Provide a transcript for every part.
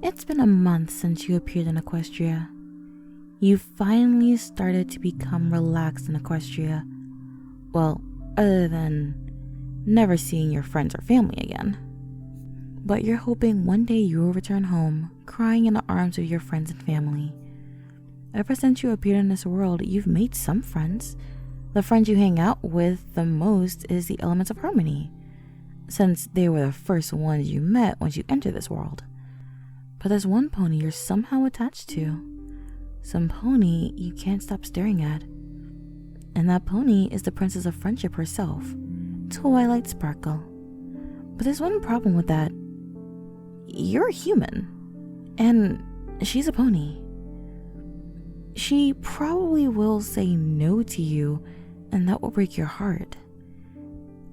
It's been a month since you appeared in Equestria. You finally started to become relaxed in Equestria. Well, other than never seeing your friends or family again. But you're hoping one day you will return home, crying in the arms of your friends and family. Ever since you appeared in this world, you've made some friends. The friends you hang out with the most is the Elements of Harmony, since they were the first ones you met once you entered this world. But there's one pony you're somehow attached to. Some pony you can't stop staring at. And that pony is the Princess of Friendship herself, Twilight Sparkle. But there's one problem with that. You're a human, and she's a pony. She probably will say no to you, and that will break your heart.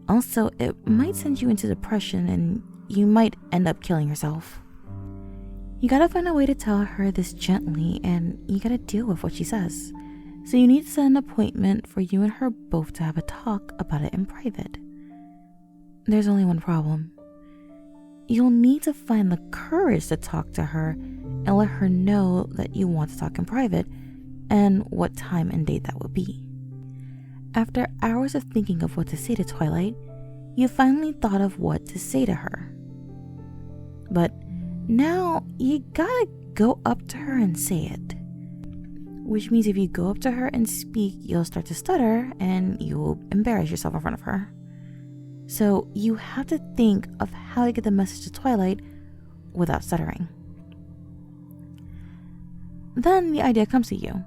Also, it might send you into depression, and you might end up killing yourself. You gotta find a way to tell her this gently, and you gotta deal with what she says. So you need to set an appointment for you and her both to have a talk about it in private. There's only one problem. You'll need to find the courage to talk to her and let her know that you want to talk in private and what time and date that will be. After hours of thinking of what to say to Twilight, you finally thought of what to say to her. But now you gotta go up to her and say it. Which means if you go up to her and speak, you'll start to stutter and you'll embarrass yourself in front of her. So you have to think of how to get the message to Twilight without stuttering. Then the idea comes to you.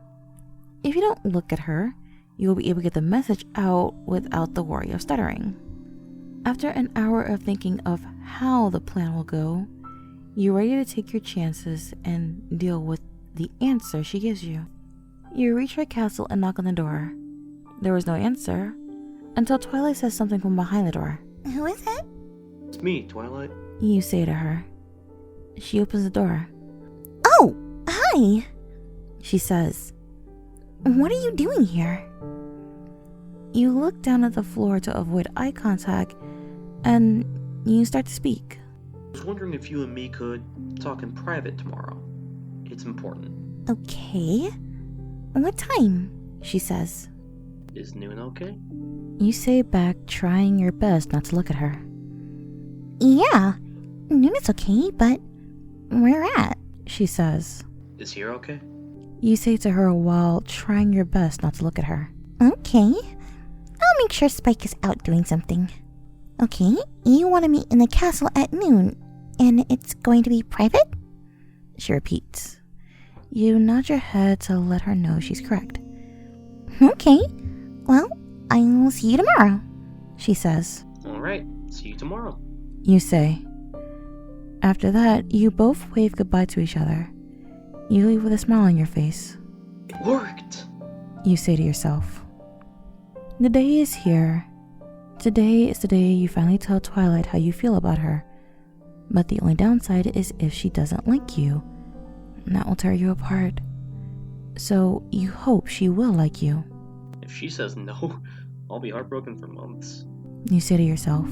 If you don't look at her, you will be able to get the message out without the worry of stuttering. After an hour of thinking of how the plan will go, you're ready to take your chances and deal with the answer she gives you. You reach her castle and knock on the door. There was no answer until Twilight says something from behind the door. Who is it? It's me, Twilight. You say to her. She opens the door. Oh, hi. She says, What are you doing here? You look down at the floor to avoid eye contact and you start to speak. I was wondering if you and me could talk in private tomorrow. It's important. Okay. What time? She says. Is noon okay? You say back, trying your best not to look at her. Yeah, noon is okay, but where at? She says. Is here okay? You say to her while trying your best not to look at her. Okay. I'll make sure Spike is out doing something. Okay, you want to meet in the castle at noon, and it's going to be private? She repeats. You nod your head to let her know she's correct. Okay, well, I'll see you tomorrow, she says. Alright, see you tomorrow. You say. After that, you both wave goodbye to each other. You leave with a smile on your face. It worked! You say to yourself. The day is here. Today is the day you finally tell Twilight how you feel about her. But the only downside is if she doesn't like you. That will tear you apart. So you hope she will like you. If she says no, I'll be heartbroken for months. You say to yourself.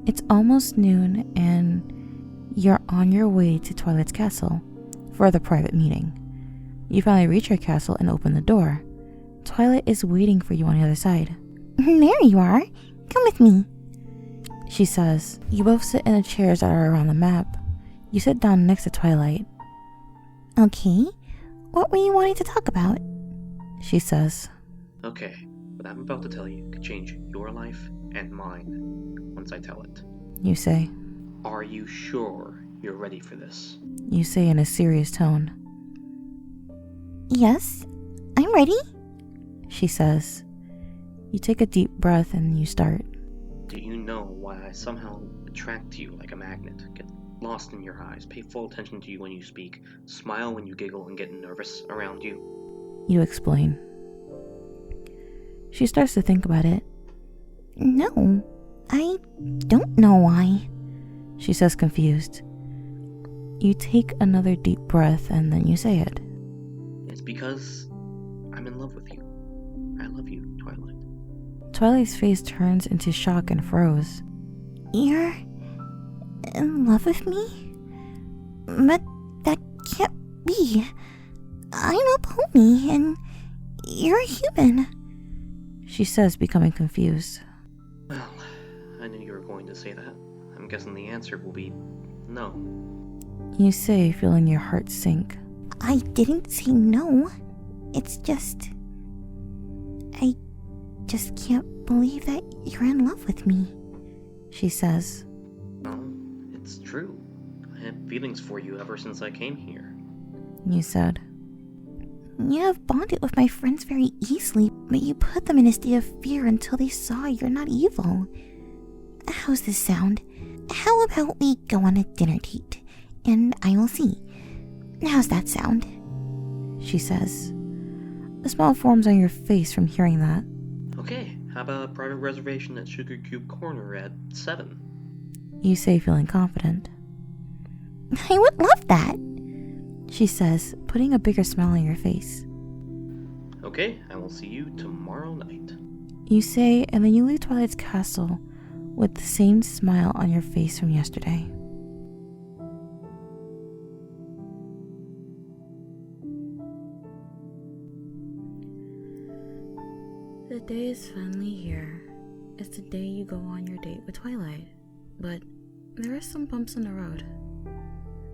It's almost noon and you're on your way to Twilight's castle for the private meeting. You finally reach her castle and open the door. Twilight is waiting for you on the other side. There you are. Come with me, she says. You both sit in the chairs that are around the map. You sit down next to Twilight. Okay, what were you wanting to talk about? She says. Okay, what I'm about to tell you could change your life and mine once I tell it. You say. Are you sure you're ready for this? You say in a serious tone. Yes, I'm ready, she says. You take a deep breath and you start. Do you know why I somehow attract to you like a magnet? Get lost in your eyes, pay full attention to you when you speak, smile when you giggle, and get nervous around you? You explain. She starts to think about it. No, I don't know why, she says, confused. You take another deep breath and then you say it. It's because I'm in love with you. I love you, Twilight. Twilight's face turns into shock and froze. You're in love with me? But that can't be. I'm a pony, and you're a human. She says, becoming confused. Well, I knew you were going to say that. I'm guessing the answer will be no. You say, feeling your heart sink. I didn't say no. It's just... I just can't believe that you're in love with me. She says. Well, it's true. I had feelings for you ever since I came here. You said. You have bonded with my friends very easily, but you put them in a state of fear until they saw you're not evil. How's this sound? How about we go on a dinner date, and I will see. How's that sound? She says. A smile forms on your face from hearing that. Okay, how about a private reservation at Sugar Cube Corner at 7? You say, feeling confident. I would love that. She says, putting a bigger smile on your face. Okay, I will see you tomorrow night. You say, and then you leave Twilight's castle with the same smile on your face from yesterday. The day is finally here. It's the day you go on your date with Twilight. But there are some bumps in the road.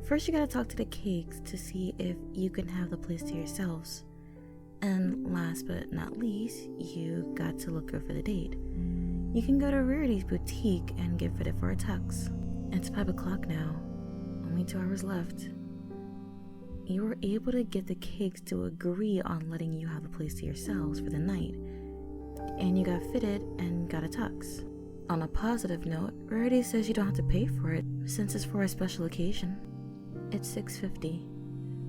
First, you gotta talk to the cakes to see if you can have the place to yourselves. And last but not least, you got to look good for the date. You can go to Rarity's boutique and get fitted for a tux. It's 5 o'clock now. Only 2 hours left. You were able to get the cakes to agree on letting you have the place to yourselves for the night. And you got fitted and got a tux. On a positive note, Rarity says you don't have to pay for it since it's for a special occasion. It's 6:50,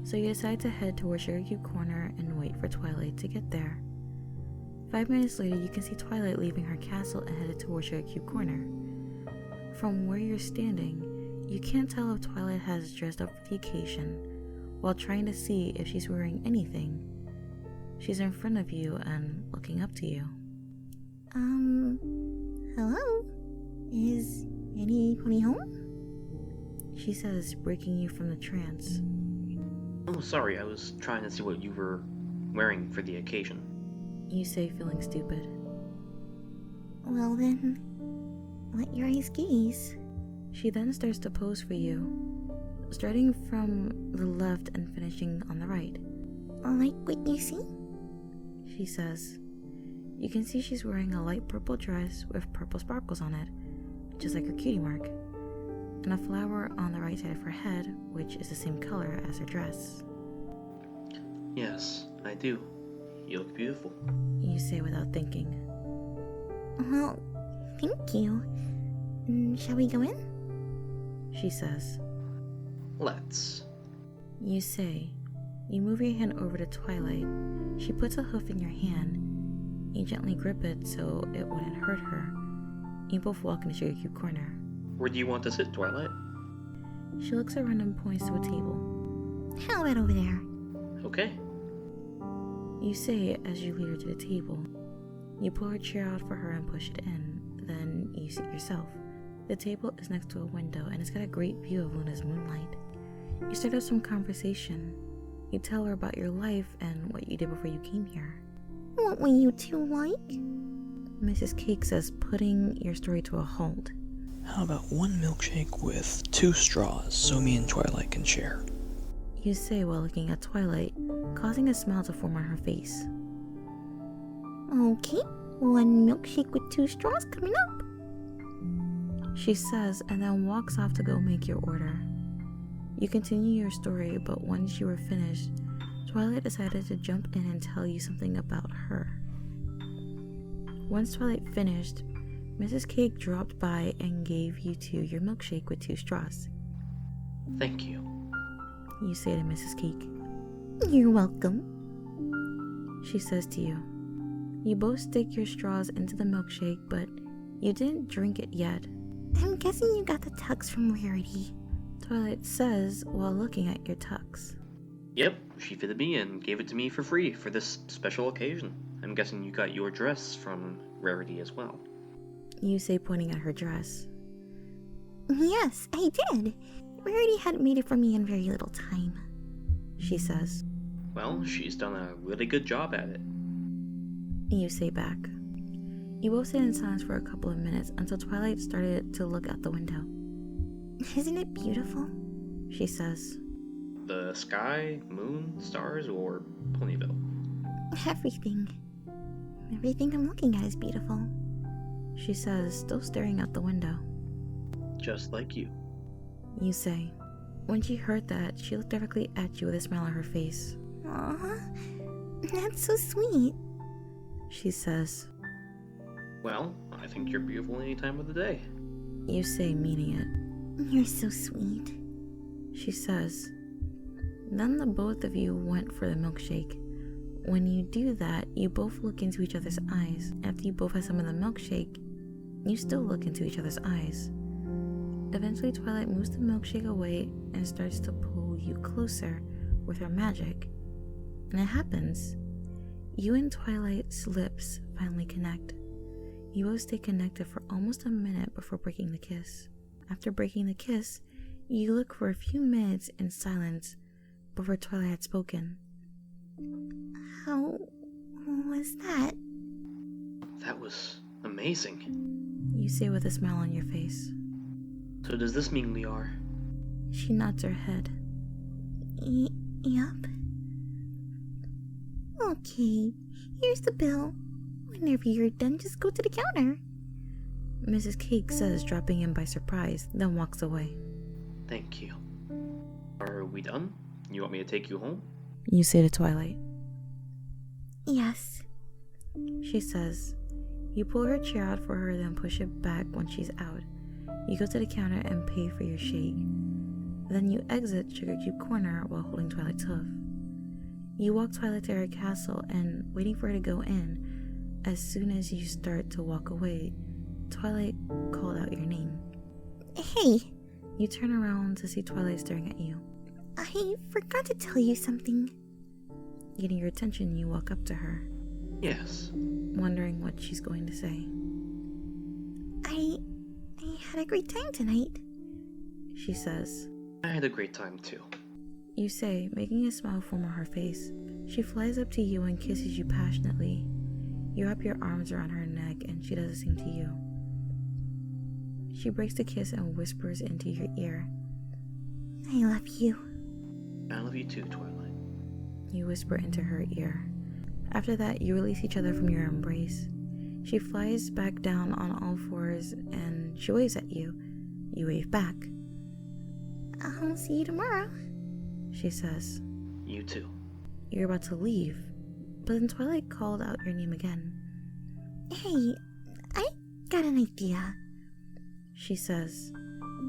so you decide to head towards Sugar Cube Corner and wait for Twilight to get there. 5 minutes later, you can see Twilight leaving her castle and headed towards Sugar Cube Corner. From where you're standing, you can't tell if Twilight has dressed up for the occasion, while trying to see if she's wearing anything. She's in front of you and looking up to you. Hello? Is anybody home? She says, breaking you from the trance. Oh, sorry, I was trying to see what you were wearing for the occasion. You say, feeling stupid. Well then, let your eyes gaze. She then starts to pose for you, starting from the left and finishing on the right. Like what you see? She says. You can see she's wearing a light purple dress with purple sparkles on it, just like her cutie mark, and a flower on the right side of her head, which is the same color as her dress. Yes, I do. You look beautiful. You say without thinking. Well, thank you. Shall we go in? She says. Let's. You say. You move your hand over to Twilight. She puts a hoof in your hand. You gently grip it so it wouldn't hurt her. You both walk into Sugar Cube Corner. Where do you want to sit, Twilight? She looks around and points to a table. How about over there? Okay. You say as you lead her to the table. You pull her chair out for her and push it in. Then you seat yourself. The table is next to a window and it's got a great view of Luna's moonlight. You start up some conversation. You tell her about your life and what you did before you came here. What were you two like? Mrs. Cake says, putting your story to a halt. How about 1 milkshake with 2 straws so me and Twilight can share? You say while looking at Twilight, causing a smile to form on her face. Okay, 1 milkshake with 2 straws coming up. She says and then walks off to go make your order. You continue your story, but once you were finished, Twilight decided to jump in and tell you something about her. Once Twilight finished, Mrs. Cake dropped by and gave you two your milkshake with 2 straws. Thank you. You say to Mrs. Cake. You're welcome. She says to you. You both stick your straws into the milkshake, but you didn't drink it yet. I'm guessing you got the tux from Rarity. Twilight says while looking at your tux. Yep, she fitted me and gave it to me for free for this special occasion. I'm guessing you got your dress from Rarity as well. You say, pointing at her dress. Yes, I did. Rarity hadn't made it for me in very little time, she says. Well, she's done a really good job at it. You say back. You both sit in silence for a couple of minutes until Twilight started to look out the window. Isn't it beautiful? She says. The sky, moon, stars, or Ponyville? Everything. Everything I'm looking at is beautiful. She says, still staring out the window. Just like you. You say. When she heard that, she looked directly at you with a smile on her face. Aw, that's so sweet. She says. Well, I think you're beautiful any time of the day. You say, meaning it. You're so sweet. She says. Then the both of you went for the milkshake. When you do that, you both look into each other's eyes. After you both have some of the milkshake, you still look into each other's eyes. Eventually, Twilight moves the milkshake away and starts to pull you closer with her magic. And it happens. You and Twilight's lips finally connect. You both stay connected for almost a minute before breaking the kiss. After breaking the kiss, you look for a few minutes in silence before Twilight had spoken. How was that? That was amazing. You say with a smile on your face. So does this mean we are? She nods her head. Yup. Okay, here's the bill. Whenever you're done, just go to the counter. Mrs. Cake says, dropping in by surprise, then walks away. Thank you. Are we done? You want me to take you home? You say to Twilight. Yes. She says. You pull her chair out for her, then push it back when she's out. You go to the counter and pay for your shake. Then you exit Sugar Cube Corner while holding Twilight's hoof. You walk Twilight to her castle and, waiting for her to go in, as soon as you start to walk away, Twilight called out your name. Hey! You turn around to see Twilight staring at you. I forgot to tell you something. Getting your attention, you walk up to her. Yes. Wondering what she's going to say. I had a great time tonight. She says. I had a great time too. You say, making a smile form on her face. She flies up to you and kisses you passionately. You wrap your arms around her neck and she does the same to you. She breaks the kiss and whispers into your ear. I love you. I love you too, Twilight. You whisper into her ear. After that, you release each other from your embrace. She flies back down on all fours and she waves at you. You wave back. I'll see you tomorrow, she says. You too. You're about to leave, but then Twilight called out your name again. Hey, I got an idea, she says.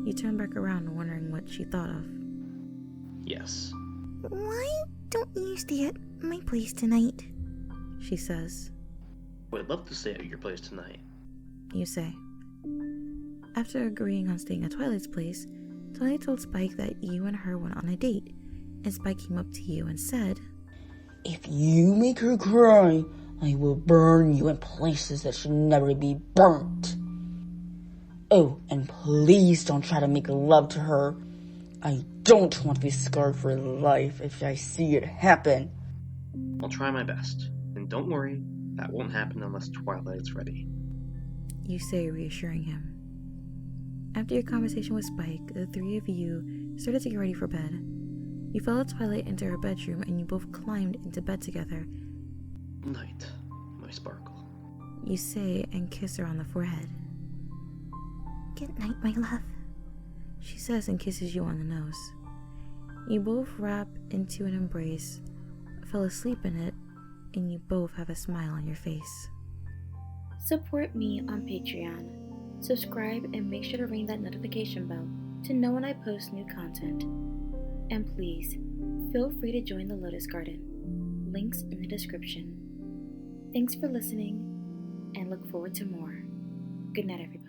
You turn back around wondering what she thought of. Yes. Why don't you stay at my place tonight? She says. Would love to stay at your place tonight. You say. After agreeing on staying at Twilight's place, Twilight told Spike that you and her went on a date, and Spike came up to you and said, If you make her cry, I will burn you in places that should never be burnt. Oh, and please don't try to make love to her. I don't want to be scarred for life if I see it happen. I'll try my best. And don't worry, that won't happen unless Twilight's ready. You say, reassuring him. After your conversation with Spike, the three of you started to get ready for bed. You followed Twilight into her bedroom and you both climbed into bed together. Night, my sparkle. You say and kiss her on the forehead. Good night, my love, she says and kisses you on the nose. You both wrap into an embrace, fell asleep in it, and you both have a smile on your face. Support me on Patreon. Subscribe and make sure to ring that notification bell to know when I post new content. And please, feel free to join the Lotus Garden. Links in the description. Thanks for listening, and look forward to more. Good night, everybody.